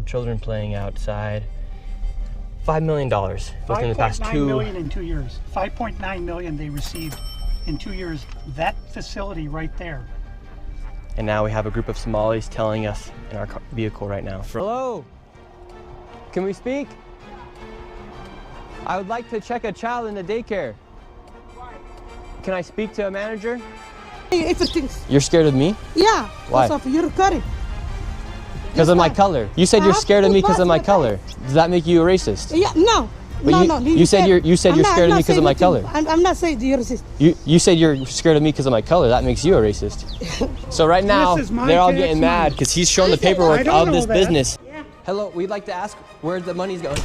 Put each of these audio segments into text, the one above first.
children playing outside. $5 million within the past 5.9 million in 2 years. 5.9 million they received in 2 years. That facility right there. And now we have a group of Somalis telling us in our vehicle right now. Hello, can we speak? I would like to check a child in the daycare. Can I speak to a manager? You're scared of me? Yeah. Why? Because of your curry. Because of my color. You said you're scared of me because of my color. Does that make you a racist? Yeah, no. But no. You said you're scared of me because of my color. I'm not saying you're racist. You said you're scared of me because of my color. That makes you a racist. So right now, they're all getting mad because he's showing the paperwork of this business. Yeah. Hello, we'd like to ask where the money's going.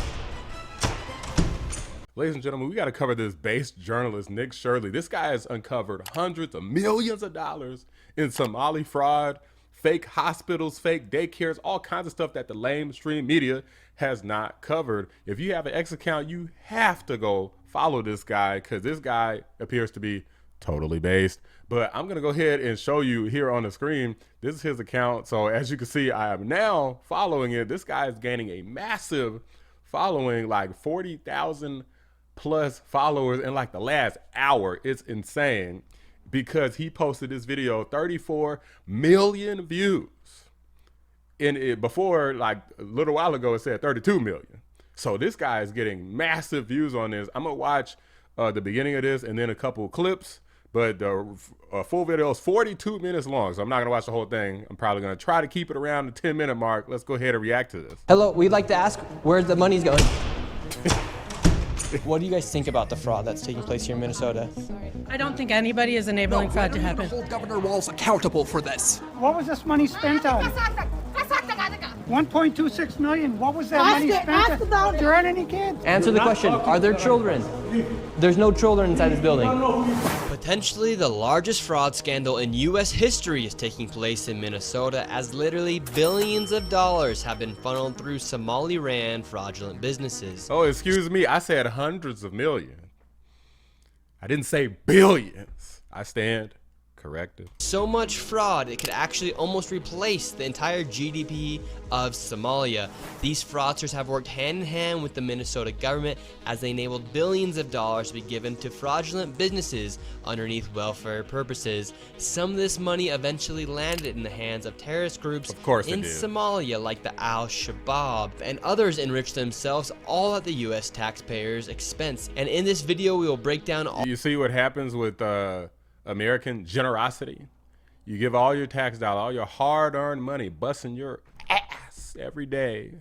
Ladies and gentlemen, we got to cover this base journalist, Nick Shirley. This guy has uncovered hundreds of millions of dollars in Somali fraud, fake hospitals, fake daycares, all kinds of stuff that the mainstream media has not covered. If you have an X account, you have to go follow this guy because this guy appears to be totally based. But I'm going to go ahead and show you here on the screen. This is his account. So as you can see, I am now following it. This guy is gaining a massive following, like 40,000 plus followers in like the last hour. It's insane because he posted this video, 34 million views. In it before, like a little while ago, it said 32 million. So this guy is getting massive views on this. I'm gonna watch the beginning of this and then a couple of clips, but the full video is 42 minutes long. So I'm not gonna watch the whole thing. I'm probably gonna try to keep it around the 10-minute mark. Let's go ahead and react to this. Hello, we'd like to ask where the money's going. What do you guys think about the fraud that's taking place here in Minnesota? I don't think anybody is enabling fraud to happen. Hold Governor Walz accountable for this. What was this money spent on? 1.26 million. What was that money spent on? There aren't any kids. Answer the question. Are there children? There's no children inside this building. Potentially the largest fraud scandal in U.S. history is taking place in Minnesota as literally billions of dollars have been funneled through Somali-ran fraudulent businesses. Oh, excuse me. I said hundreds of millions. I didn't say billions. I stand corrected. So much fraud, it could actually almost replace the entire GDP of Somalia. These fraudsters have worked hand in hand with the Minnesota government as they enabled billions of dollars to be given to fraudulent businesses underneath welfare purposes. Some of this money eventually landed in the hands of terrorist groups in Somalia like the Al-Shabaab, and others enriched themselves all at the US taxpayers' expense. And in this video we will break down all— You see what happens with American generosity? You give all your tax dollar, all your hard-earned money, busting your ass every day,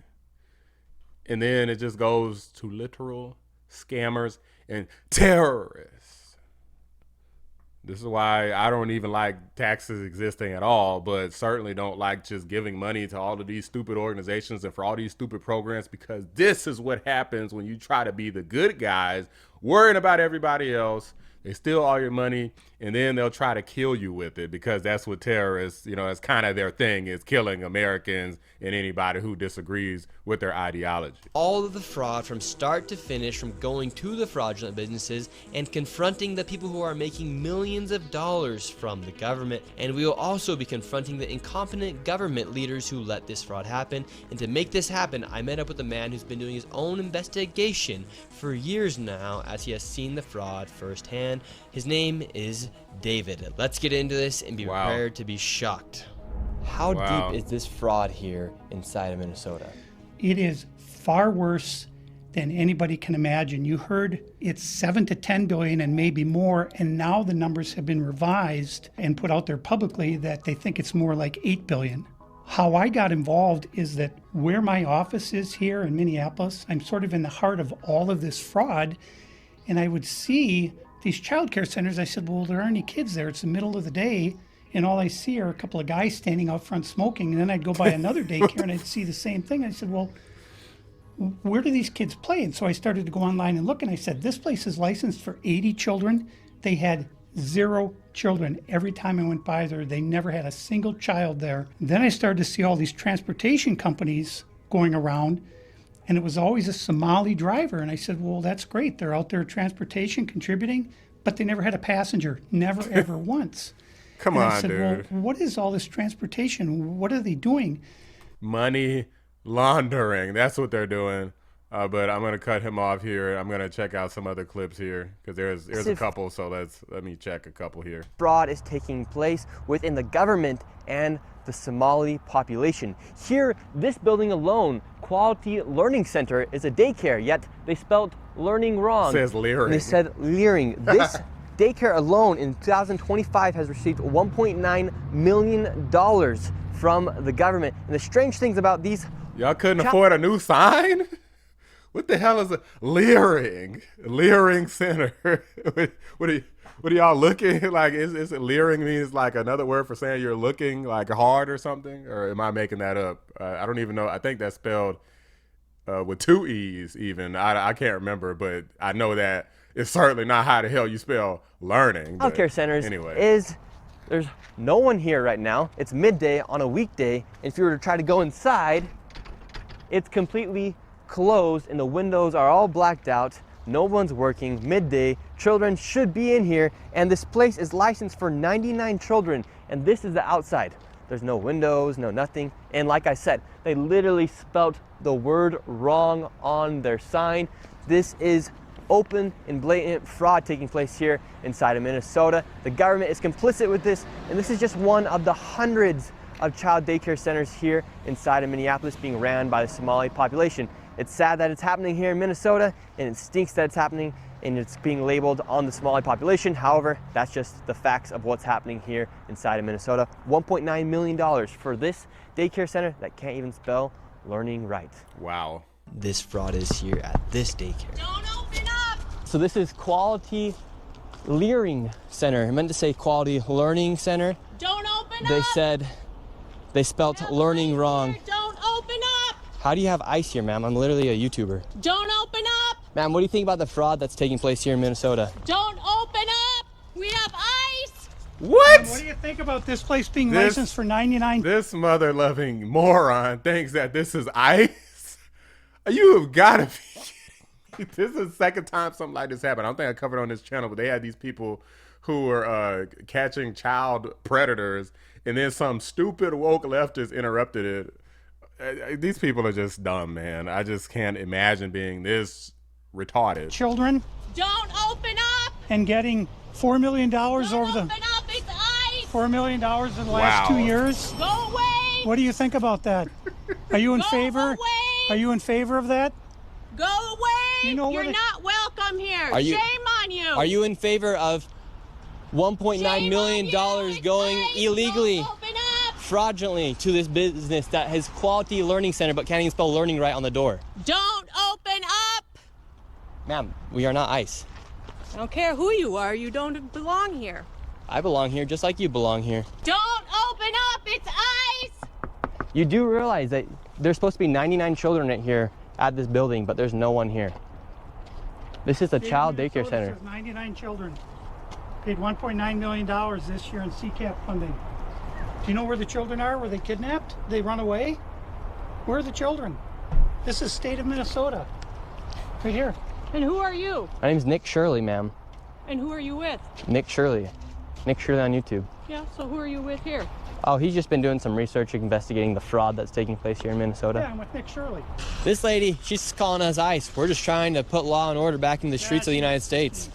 and then it just goes to literal scammers and terrorists. This is why I don't even like taxes existing at all, but certainly don't like just giving money to all of these stupid organizations and for all these stupid programs, because this is what happens when you try to be the good guys, worrying about everybody else. They steal all your money, and then they'll try to kill you with it, because that's what terrorists, you know, it's kind of their thing, is killing Americans and anybody who disagrees with their ideology. All of the fraud from start to finish, from going to the fraudulent businesses and confronting the people who are making millions of dollars from the government. And we will also be confronting the incompetent government leaders who let this fraud happen. And to make this happen, I met up with a man who's been doing his own investigation for years now, as he has seen the fraud firsthand. His name is David. Let's get into this and be prepared to be shocked. How deep is this fraud here inside of Minnesota? It is far worse than anybody can imagine. You heard it's 7 to 10 billion and maybe more, and now the numbers have been revised and put out there publicly that they think it's more like 8 billion. How I got involved is that where my office is here in Minneapolis, I'm sort of in the heart of all of this fraud, and I would see these child care centers. I said, well, there aren't any kids there. It's the middle of the day, and all I see are a couple of guys standing out front smoking. And then I'd go by another daycare and I'd see the same thing. I said, well, where do these kids play? And so I started to go online and look, and I said, this place is licensed for 80 children. They had 0 children. Every time I went by there, they never had a single child there. Then I started to see all these transportation companies going around, and it was always a Somali driver. And I said, well, that's great. They're out there transportation, contributing, but they never had a passenger, never, ever once. Come and on, I said, dude. well, what is all this transportation? What are they doing? Money laundering. That's what they're doing. But I'm gonna cut him off here. I'm gonna check out some other clips here because there's a couple. So let me check a couple here. Fraud is taking place within the government and the Somali population. Here, this building alone, Quality Learning Center, is a daycare, yet they spelled learning wrong. It says leering. They said leering. This daycare alone in 2025 has received $1.9 million from the government. And the strange things about these... Y'all couldn't afford a new sign? What the hell is a leering? Leering center. What are y'all looking like? Is it leering means like another word for saying you're looking like hard or something? Or am I making that up? I don't even know. I think that's spelled with 2 E's even. I can't remember, but I know that it's certainly not how the hell you spell learning. Childcare centers anyway. There's no one here right now. It's midday on a weekday. And if you were to try to go inside, it's completely closed and the windows are all blacked out. No one's working, midday, children should be in here, and this place is licensed for 99 children, and this is the outside. There's no windows, no nothing, and like I said, they literally spelt the word wrong on their sign. This is open and blatant fraud taking place here inside of Minnesota. The government is complicit with this, and this is just one of the hundreds of child daycare centers here inside of Minneapolis being ran by the Somali population. It's sad that it's happening here in Minnesota, and it stinks that it's happening and it's being labeled on the Somali population. However, that's just the facts of what's happening here inside of Minnesota. $1.9 million for this daycare center that can't even spell learning right. Wow. This fraud is here at this daycare. Don't open up! So this is Quality Learning Center. I meant to say Quality Learning Center. Don't open They up! said they spelt learning wrong. Don't open up! How do you have ice here, ma'am? I'm literally a YouTuber. Don't open up! Ma'am, what do you think about the fraud that's taking place here in Minnesota? Don't open up! We have ice! What? What do you think about this place being licensed for 99? This mother-loving moron thinks that this is ice. You have got to be kidding. This is the second time something like this happened. I don't think I covered on this channel, but they had these people who were catching child predators, and then some stupid woke leftist interrupted it. These people are just dumb, man. I just can't imagine being this retarded. Children Don't open up! and getting $4 million over Don't the open up! It's ice! $4 million in the last Wow. 2 years. Go away! What do you think about that? Are you in Go favor? away! Are you in favor of that? Go away! You know where You're the- not welcome here. Are you- Shame on you. Are you in favor of $1.9 Shame million on you. It's going ice. illegally, Don't open up! fraudulently to this business that has Quality Learning Center but can't even spell learning right on the door? Don't open up! Ma'am, we are not ICE. I don't care who you are. You don't belong here. I belong here just like you belong here. Don't open up! It's ice! You do realize that there's supposed to be 99 children right here at this building, but there's no one here. This is a child daycare Minnesota center. says 99 children. Paid $1.9 million this year in CCAP funding. Do you know where the children are? Were they kidnapped? They run away? Where are the children? This is state of Minnesota. Right here. And who are you? My name's Nick Shirley, ma'am. And who are you with? Nick Shirley. Nick Shirley on YouTube. Yeah, so who are you with here? Oh, he's just been doing some research investigating the fraud that's taking place here in Minnesota. Yeah, I'm with Nick Shirley. This lady, she's calling us ICE. We're just trying to put law and order back in the streets of the United States.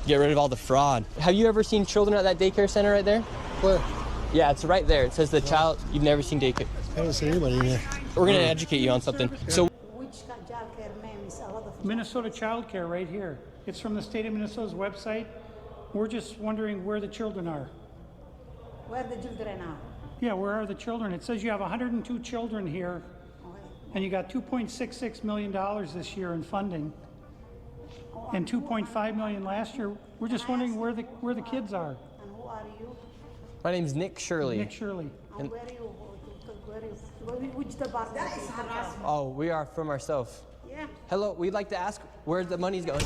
Get rid of all the fraud. Have you ever seen children at that daycare center right there? Where? Yeah, it's right there. It says the child, you've never seen daycare. I haven't seen anybody in there. We're gonna educate you on something. So Minnesota Child Care right here. It's from the state of Minnesota's website. We're just wondering where the children are. Where the children are? Yeah, where are the children? It says you have 102 children here, and you got $2.66 million this year in funding, and $2.5 million last year. We're just wondering where the kids are. And who are you? my name's Nick Shirley. Nick Shirley. And where are you? Which department? Oh, we are from ourselves. Yeah. Hello, we'd like to ask where the money's going.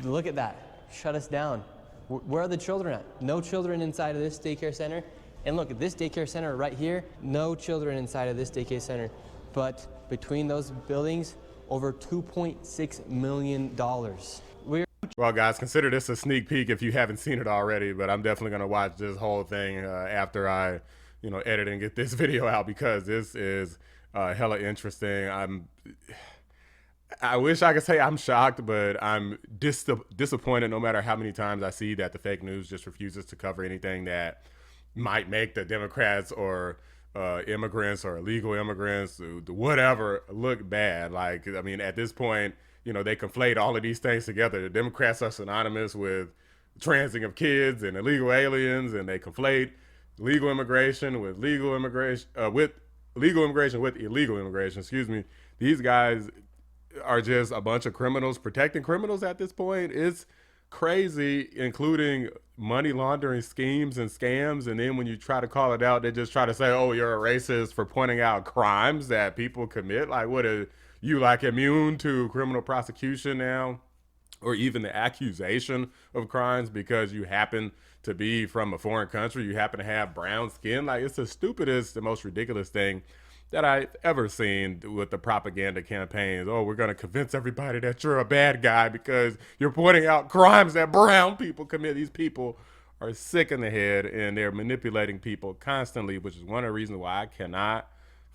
Look at that. Shut us down. Where are the children at? No children inside of this daycare center. And look, at this daycare center right here, no children inside of this daycare center. But between those buildings, over $2.6 million. Well, guys, consider this a sneak peek if you haven't seen it already, but I'm definitely going to watch this whole thing after I, edit and get this video out because this is hella interesting. I wish I could say I'm shocked, but I'm disappointed no matter how many times I see that the fake news just refuses to cover anything that might make the Democrats or immigrants or illegal immigrants, whatever, look bad. Like, I mean, at this point, they conflate all of these things together. The Democrats are synonymous with transing of kids and illegal aliens, and they conflate legal immigration with legal immigration, with legal immigration with illegal immigration. Excuse me. These guys are just a bunch of criminals protecting criminals at this point. It's crazy, including money laundering schemes and scams. And then when you try to call it out, they just try to say, oh, you're a racist for pointing out crimes that people commit. Like, what are you, like, immune to criminal prosecution now? Or even the accusation of crimes because you happen to be from a foreign country, you happen to have brown skin. Like, it's the stupidest, the most ridiculous thing that I've ever seen with the propaganda campaigns. Oh, we're going to convince everybody that you're a bad guy because you're pointing out crimes that brown people commit. These people are sick in the head, and they're manipulating people constantly, which is one of the reasons why I cannot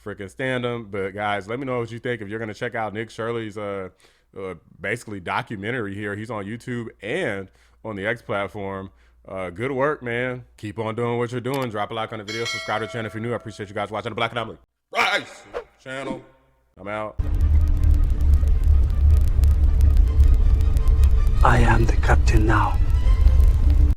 freaking stand them. But guys, let me know what you think. If you're going to check out Nick Shirley's basically documentary here, he's on YouTube and on the X platform. Good work, man. Keep on doing what you're doing. Drop a like on the video, subscribe to the channel if you're new. I appreciate you guys watching the Black Anomaly Rise channel. I'm out. I am the captain now.